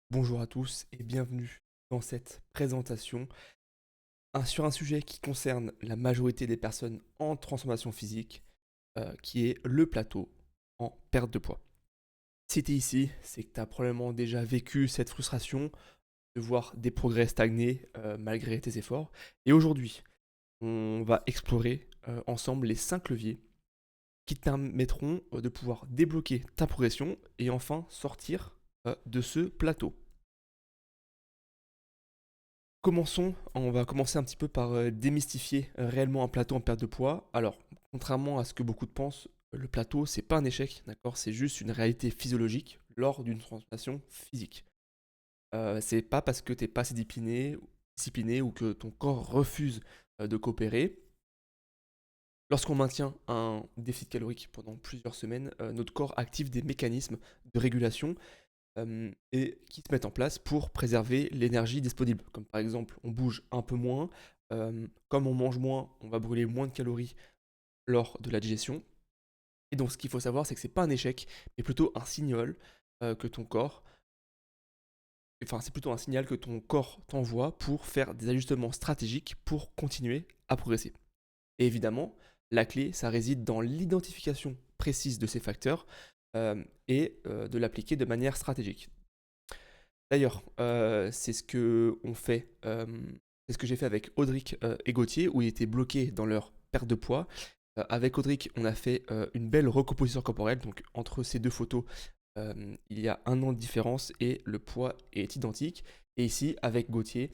Bonjour à tous et bienvenue dans cette présentation sur un sujet qui concerne la majorité des personnes en transformation physique, qui est le plateau en perte de poids. Si tu es ici, c'est que tu as probablement déjà vécu cette frustration de voir des progrès stagner malgré tes efforts. Et aujourd'hui, on va explorer ensemble les 5 leviers qui te permettront de pouvoir débloquer ta progression et enfin sortir de ce plateau. On va commencer un petit peu par démystifier réellement un plateau en perte de poids. Alors, contrairement à ce que beaucoup de pensent, le plateau, c'est pas un échec, d'accord? C'est juste une réalité physiologique lors d'une transformation physique. C'est pas parce que t'es pas assez discipliné ou que ton corps refuse de coopérer. Lorsqu'on maintient un déficit calorique pendant plusieurs semaines, notre corps active des mécanismes de régulation et qui se mettent en place pour préserver l'énergie disponible. Comme par exemple, on bouge un peu moins, comme on mange moins, on va brûler moins de calories lors de la digestion. Et donc, ce qu'il faut savoir, c'est que c'est pas un échec, mais plutôt un signal que ton corps, enfin, c'est plutôt un signal que ton corps t'envoie pour faire des ajustements stratégiques pour continuer à progresser. Et évidemment, la clé, ça réside dans l'identification précise de ces facteurs et de l'appliquer de manière stratégique. D'ailleurs, c'est ce que on fait, c'est ce que j'ai fait avec Audric, et Gauthier, où ils étaient bloqués dans leur perte de poids. Avec Audric, on a fait, une belle recomposition corporelle, donc entre ces 2 photos, il y a 1 an de différence et le poids est identique. Et ici, avec Gauthier,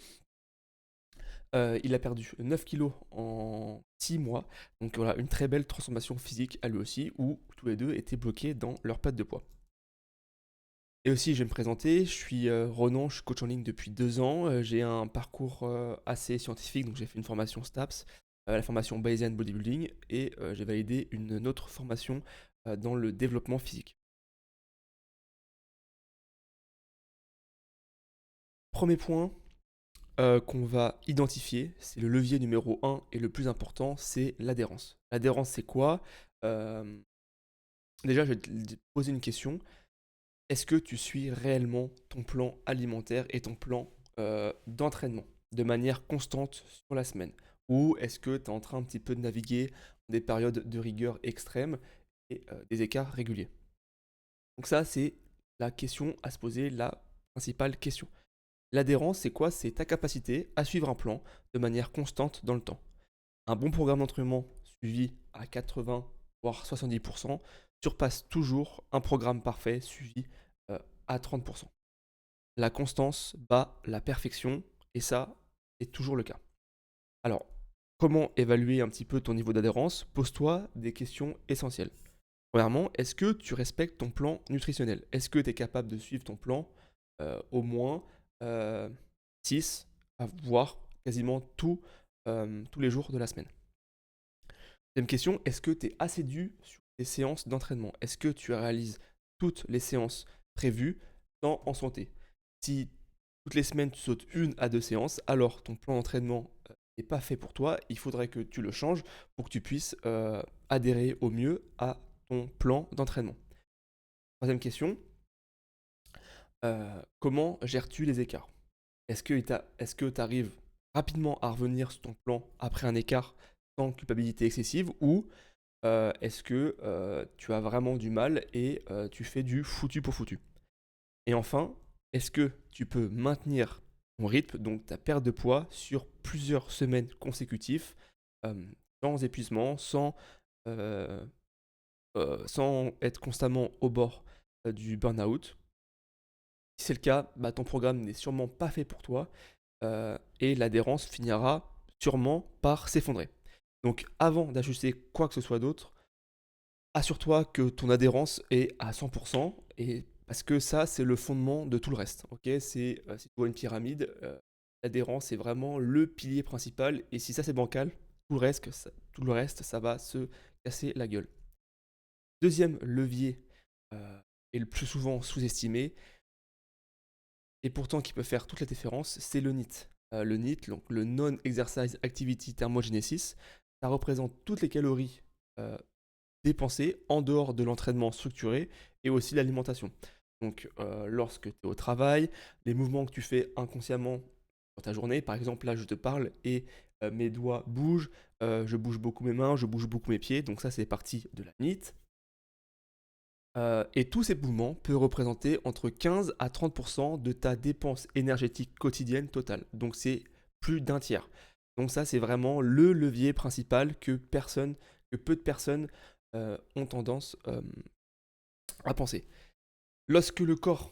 il a perdu 9 kilos en 6 mois, donc voilà, une très belle transformation physique à lui aussi, où tous les 2 étaient bloqués dans leur perte de poids. Et aussi, je vais me présenter, je suis Ronan, je suis coach en ligne depuis 2 ans. J'ai un parcours assez scientifique, donc j'ai fait une formation STAPS, la formation Bayesian Bodybuilding, et j'ai validé une autre formation dans le développement physique. Premier point qu'on va identifier, c'est le levier numéro un et le plus important, c'est l'adhérence. L'adhérence, c'est quoi? Euh, Déjà, je vais te poser une question. Est-ce que tu suis réellement ton plan alimentaire et ton plan d'entraînement de manière constante sur la semaine? Ou est-ce que tu es en train un petit peu de naviguer dans des périodes de rigueur extrême et des écarts réguliers? Donc ça, c'est la question à se poser, la principale question. L'adhérence, c'est quoi? C'est ta capacité à suivre un plan de manière constante dans le temps. Un bon programme d'entraînement suivi à 80 voire 70% surpasse toujours un programme parfait suivi euh, à 30%. La constance bat la perfection et ça est toujours le cas. Alors, comment évaluer un petit peu ton niveau d'adhérence? Pose-toi des questions essentielles. Premièrement, est-ce que tu respectes ton plan nutritionnel? Est-ce que tu es capable de suivre ton plan au moins euh, 6, voire quasiment tous les jours de la semaine? Deuxième question, est-ce que tu es assidu sur tes séances d'entraînement? Est-ce que tu réalises toutes les séances prévues en santé? Si toutes les semaines tu sautes 1 à 2 séances, alors ton plan d'entraînement n'est pas fait pour toi. Il faudrait que tu le changes pour que tu puisses adhérer au mieux à ton plan d'entraînement. Troisième question, comment gères-tu les écarts? Est-ce que tu arrives rapidement à revenir sur ton plan après un écart sans culpabilité excessive ou est-ce que tu as vraiment du mal et tu fais du foutu pour foutu? Et enfin, est-ce que tu peux maintenir ton rythme, donc ta perte de poids, sur plusieurs semaines consécutives, euh, sans épuisement, euh, sans être constamment au bord du burn-out? Si c'est le cas, bah, ton programme n'est sûrement pas fait pour toi et l'adhérence finira sûrement par s'effondrer. Donc avant d'ajuster quoi que ce soit d'autre, assure-toi que ton adhérence est à 100% et parce que ça, c'est le fondement de tout le reste. Ok, si tu vois une pyramide, l'adhérence est vraiment le pilier principal. Et si ça c'est bancal, tout le reste, ça va se casser la gueule. Deuxième levier, et le plus souvent sous-estimé, et pourtant qui peut faire toute la différence, c'est le NEAT. Le NEAT, donc le Non-Exercise Activity Thermogenesis, ça représente toutes les calories dépensées en dehors de l'entraînement structuré et aussi l'alimentation. Donc, lorsque tu es au travail, les mouvements que tu fais inconsciemment dans ta journée, par exemple, là, je te parle et mes doigts bougent, je bouge beaucoup mes mains, je bouge beaucoup mes pieds, donc ça, c'est partie de la NEAT. Et tous ces mouvements peuvent représenter entre 15 à 30% de ta dépense énergétique quotidienne totale. Donc, c'est plus d'un tiers. Donc ça, c'est vraiment le levier principal que peu de personnes ont tendance à penser. Lorsque le poids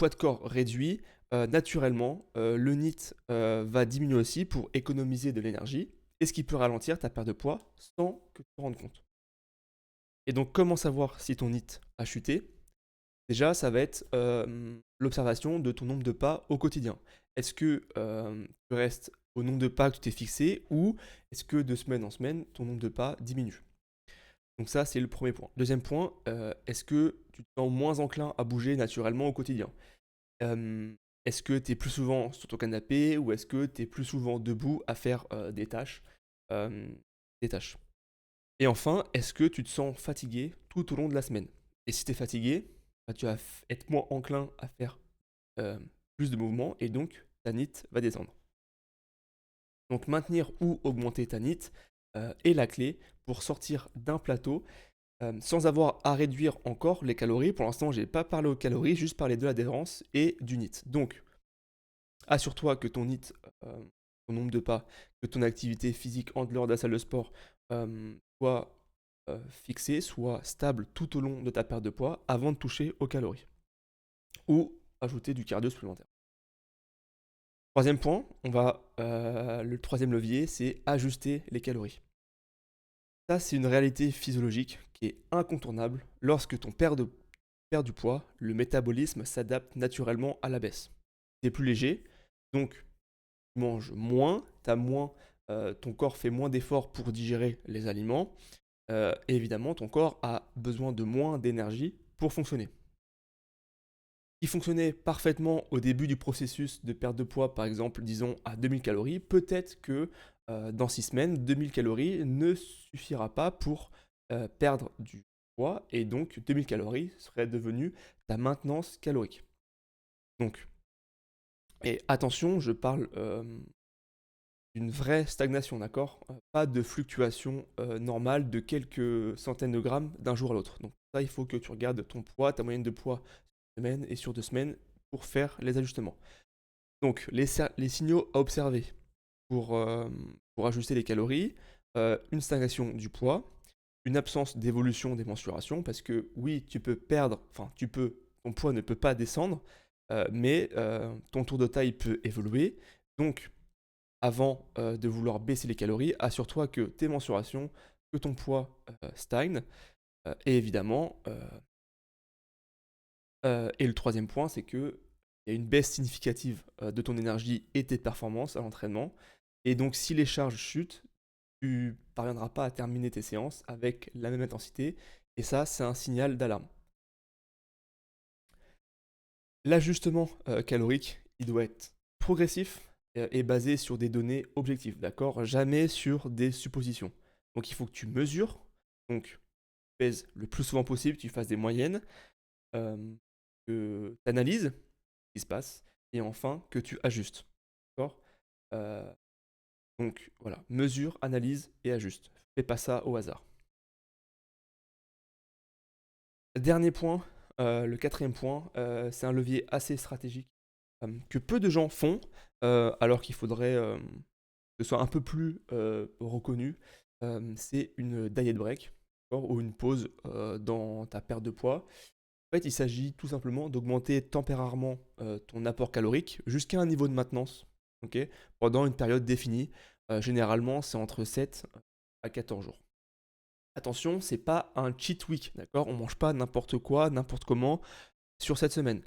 de corps réduit, naturellement, le NEAT va diminuer aussi pour économiser de l'énergie, et ce qui peut ralentir ta perte de poids sans que tu te rendes compte. Et donc, comment savoir si ton NEAT a chuté? Déjà, ça va être l'observation de ton nombre de pas au quotidien. Est-ce que tu restes au nombre de pas que tu t'es fixé, ou est-ce que de semaine en semaine, ton nombre de pas diminue? Donc ça, c'est le premier point. Deuxième point, est-ce que tu te sens moins enclin à bouger naturellement au quotidien? Est-ce que tu es plus souvent sur ton canapé, ou est-ce que tu es plus souvent debout à faire euh, des tâches? Et enfin, est-ce que tu te sens fatigué tout au long de la semaine? Et si tu es fatigué, bah, tu vas être moins enclin à faire euh, plus de mouvements, et donc ta NEAT va descendre. Donc maintenir ou augmenter ta NEAT est la clé pour sortir d'un plateau sans avoir à réduire encore les calories. Pour l'instant, je n'ai pas parlé aux calories, juste parlé de l'adhérence et du NEAT. Donc, assure-toi que ton NEAT, ton nombre de pas, que ton activité physique en dehors de la salle de sport soit fixé, soit stable tout au long de ta perte de poids avant de toucher aux calories. Ou ajouter du cardio supplémentaire. Troisième point, le troisième levier, c'est ajuster les calories. Ça, c'est une réalité physiologique qui est incontournable. Lorsque ton perd du poids, le métabolisme s'adapte naturellement à la baisse. Tu es plus léger, donc tu manges moins, ton corps fait moins d'efforts pour digérer les aliments, et évidemment, ton corps a besoin de moins d'énergie pour fonctionner. Qui fonctionnait parfaitement au début du processus de perte de poids, par exemple, disons à 2000 calories, peut-être que dans 6 semaines, 2000 calories ne suffira pas pour perdre du poids, et donc 2000 calories serait devenu ta maintenance calorique. Donc, et attention, je parle d'une vraie stagnation, d'accord? Pas de fluctuation normale de quelques centaines de grammes d'un jour à l'autre. Donc ça, il faut que tu regardes ton poids, ta moyenne de poids sur une semaine et sur 2 semaines pour faire les ajustements. Donc les signaux à observer pour ajuster les calories, une stagnation du poids, une absence d'évolution des mensurations, parce que oui, tu peux perdre, enfin ton poids ne peut pas descendre, mais ton tour de taille peut évoluer. Donc avant de vouloir baisser les calories, assure-toi que tes mensurations, que ton poids stagne. Et évidemment, et le troisième point, c'est qu'il y a une baisse significative de ton énergie et tes performances à l'entraînement. Et donc, si les charges chutent, tu ne parviendras pas à terminer tes séances avec la même intensité. Et ça, c'est un signal d'alarme. L'ajustement calorique, il doit être progressif et basé sur des données objectives, d'accord? Jamais sur des suppositions. Donc il faut que tu mesures, donc tu pèses le plus souvent possible, tu fasses des moyennes, que tu analyses ce qui se passe, et enfin que tu ajustes, d'accord? Euh, donc voilà, mesure, analyse et ajuste. Fais pas ça au hasard. Dernier point, le quatrième point, c'est un levier assez stratégique que peu de gens font, alors qu'il faudrait que ce soit un peu plus reconnu. C'est une diet break, ou une pause dans ta perte de poids. En fait, il s'agit tout simplement d'augmenter temporairement ton apport calorique jusqu'à un niveau de maintenance, ok, pendant une période définie. Généralement, c'est entre 7 à 14 jours. Attention, c'est pas un cheat week, d'accord? On mange pas n'importe quoi, n'importe comment sur cette semaine.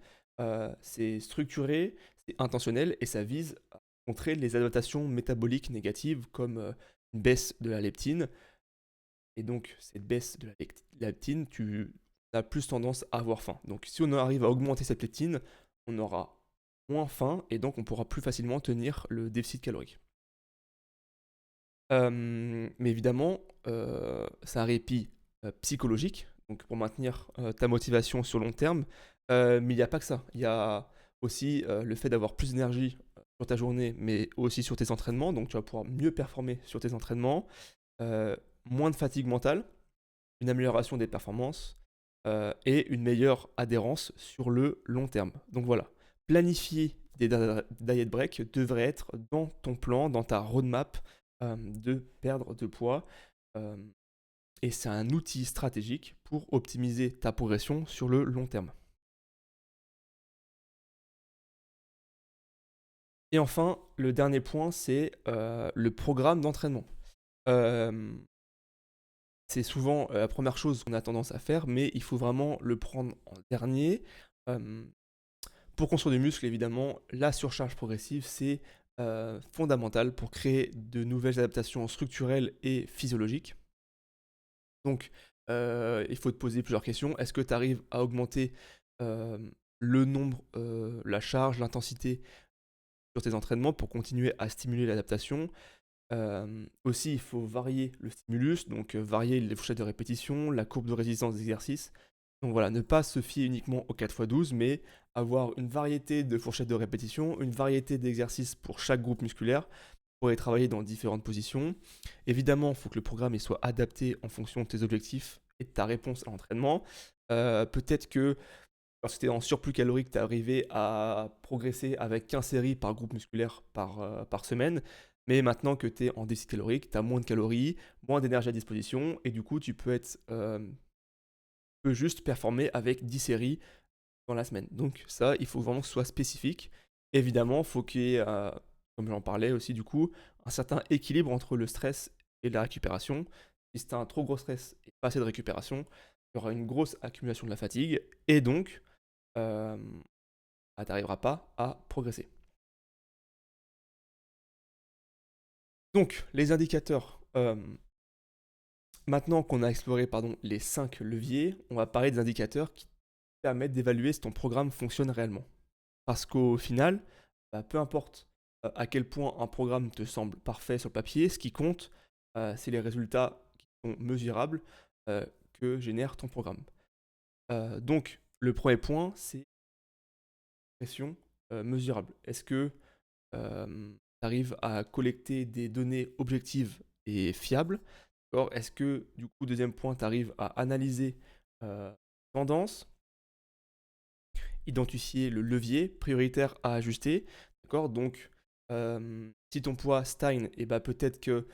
C'est structuré, c'est intentionnel, et ça vise à contrer les adaptations métaboliques négatives comme une baisse de la leptine. Et donc, cette baisse de la leptine, tu as plus tendance à avoir faim. Donc, si on arrive à augmenter cette leptine, on aura moins faim, et donc on pourra plus facilement tenir le déficit calorique. Mais évidemment, c'est un répit psychologique, donc pour maintenir ta motivation sur long terme. Mais il n'y a pas que ça. Il y a aussi le fait d'avoir plus d'énergie sur ta journée, mais aussi sur tes entraînements. Donc tu vas pouvoir mieux performer sur tes entraînements, euh, moins de fatigue mentale, une amélioration des performances et une meilleure adhérence sur le long terme. Donc voilà, planifier des diet breaks devrait être dans ton plan, dans ta roadmap de perdre de poids. euh, et c'est un outil stratégique pour optimiser ta progression sur le long terme. Et enfin, le dernier point, c'est le programme d'entraînement. Euh, c'est souvent la première chose qu'on a tendance à faire, mais il faut vraiment le prendre en dernier. Euh, pour construire du muscle, évidemment, la surcharge progressive, c'est fondamental pour créer de nouvelles adaptations structurelles et physiologiques. Donc, il faut te poser plusieurs questions. Est-ce que tu arrives à augmenter euh, le nombre, la charge, l'intensité sur tes entraînements pour continuer à stimuler l'adaptation? Aussi, il faut varier le stimulus, donc varier les fourchettes de répétition, la courbe de résistance des exercices. Donc voilà, ne pas se fier uniquement au 4x12, mais avoir une variété de fourchettes de répétition, une variété d'exercices pour chaque groupe musculaire, pour les travailler dans différentes positions. Évidemment, il faut que le programme il soit adapté en fonction de tes objectifs et de ta réponse à l'entraînement. Peut-être que lorsque tu es en surplus calorique, tu es arrivé à progresser avec 15 séries par groupe musculaire par semaine. Mais maintenant que tu es en déficit calorique, tu as moins de calories, moins d'énergie à disposition, et du coup, tu peux juste performer avec 10 séries dans la semaine. Donc ça, il faut vraiment que ce soit spécifique. Évidemment, il faut qu'il y ait, comme j'en parlais aussi du coup, un certain équilibre entre le stress et la récupération. Si tu as un trop gros stress et pas assez de récupération, il y aura une grosse accumulation de la fatigue, et donc, tu n'arriveras pas à progresser. Donc, les indicateurs. Maintenant qu'on a exploré pardon, les 5 leviers, on va parler des indicateurs qui permettent d'évaluer si ton programme fonctionne réellement. Parce qu'au final, bah, peu importe à quel point un programme te semble parfait sur le papier, ce qui compte, c'est les résultats qui sont mesurables euh, que génère ton programme. Donc, le premier point, c'est pression mesurable. Est-ce que tu arrives à collecter des données objectives et fiables? Est-ce que, du coup, deuxième point, tu arrives à analyser tendance, identifier le levier prioritaire à ajuster. D'accord. Donc, si ton poids stagne, et bah, peut-être que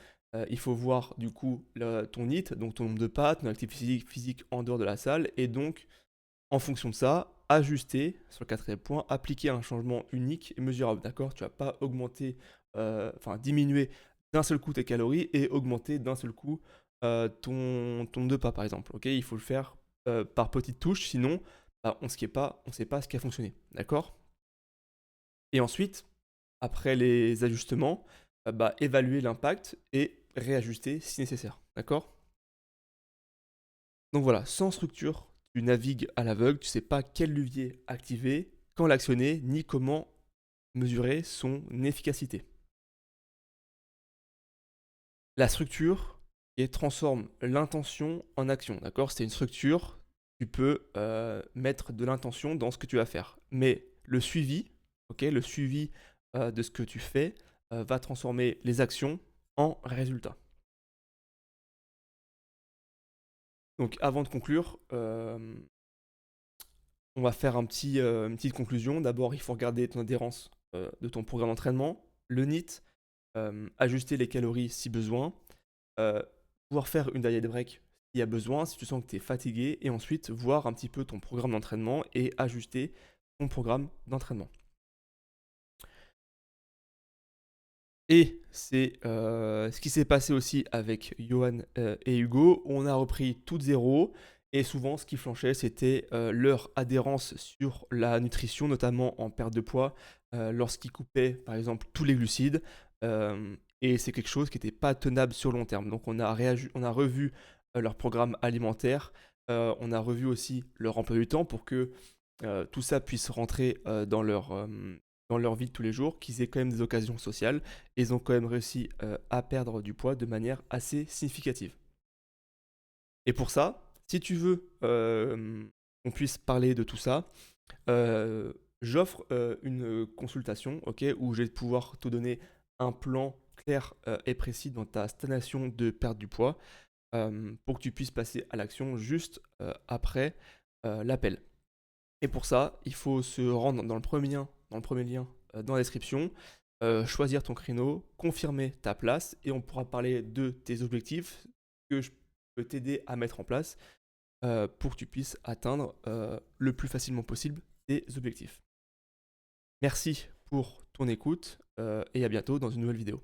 il faut voir du coup ton HIIT, donc ton nombre de pas, ton activité physique en dehors de la salle, et donc en fonction de ça, ajuster sur le quatrième point, appliquer un changement unique et mesurable. D'accord. Tu vas pas augmenter, enfin diminuer d'un seul coup tes calories et augmenter d'un seul coup ton nombre de pas, par exemple. Ok. Il faut le faire par petites touches, sinon bah, on ne sait pas ce qui a fonctionné. D'accord. Et ensuite, après les ajustements, bah, évaluer l'impact et réajuster si nécessaire. D'accord. Donc voilà, sans structure, tu navigues à l'aveugle, tu ne sais pas quel levier activer, quand l'actionner, ni comment mesurer son efficacité. La structure et transforme l'intention en action. D'accord. C'est une structure, tu peux mettre de l'intention dans ce que tu vas faire. Mais le suivi, ok, le suivi de ce que tu fais va transformer les actions en résultats. Donc avant de conclure, on va faire une petite conclusion. D'abord, il faut regarder ton adhérence de ton programme d'entraînement, le NEAT, ajuster les calories si besoin, pouvoir faire une diet break s'il y a besoin, si tu sens que tu es fatigué, et ensuite voir un petit peu ton programme d'entraînement et ajuster ton programme d'entraînement. Et c'est ce qui s'est passé aussi avec Johan et Hugo. On a repris tout de zéro. Et souvent, ce qui flanchait, c'était leur adhérence sur la nutrition, notamment en perte de poids, lorsqu'ils coupaient, par exemple, tous les glucides. Et c'est quelque chose qui n'était pas tenable sur le long terme. Donc, on a revu leur programme alimentaire. On a revu aussi leur emploi du temps pour que tout ça puisse rentrer dans leur vie de tous les jours, qu'ils aient quand même des occasions sociales, et ils ont quand même réussi à perdre du poids de manière assez significative. Et pour ça, si tu veux qu'on puisse parler de tout ça, j'offre une consultation, ok, où je vais pouvoir te donner un plan clair et précis dans ta stagnation de perte du poids pour que tu puisses passer à l'action juste après l'appel. Et pour ça, il faut se rendre dans le premier lien dans la description, choisir ton créneau, confirmer ta place et on pourra parler de tes objectifs que je peux t'aider à mettre en place pour que tu puisses atteindre le plus facilement possible tes objectifs. Merci pour ton écoute et à bientôt dans une nouvelle vidéo.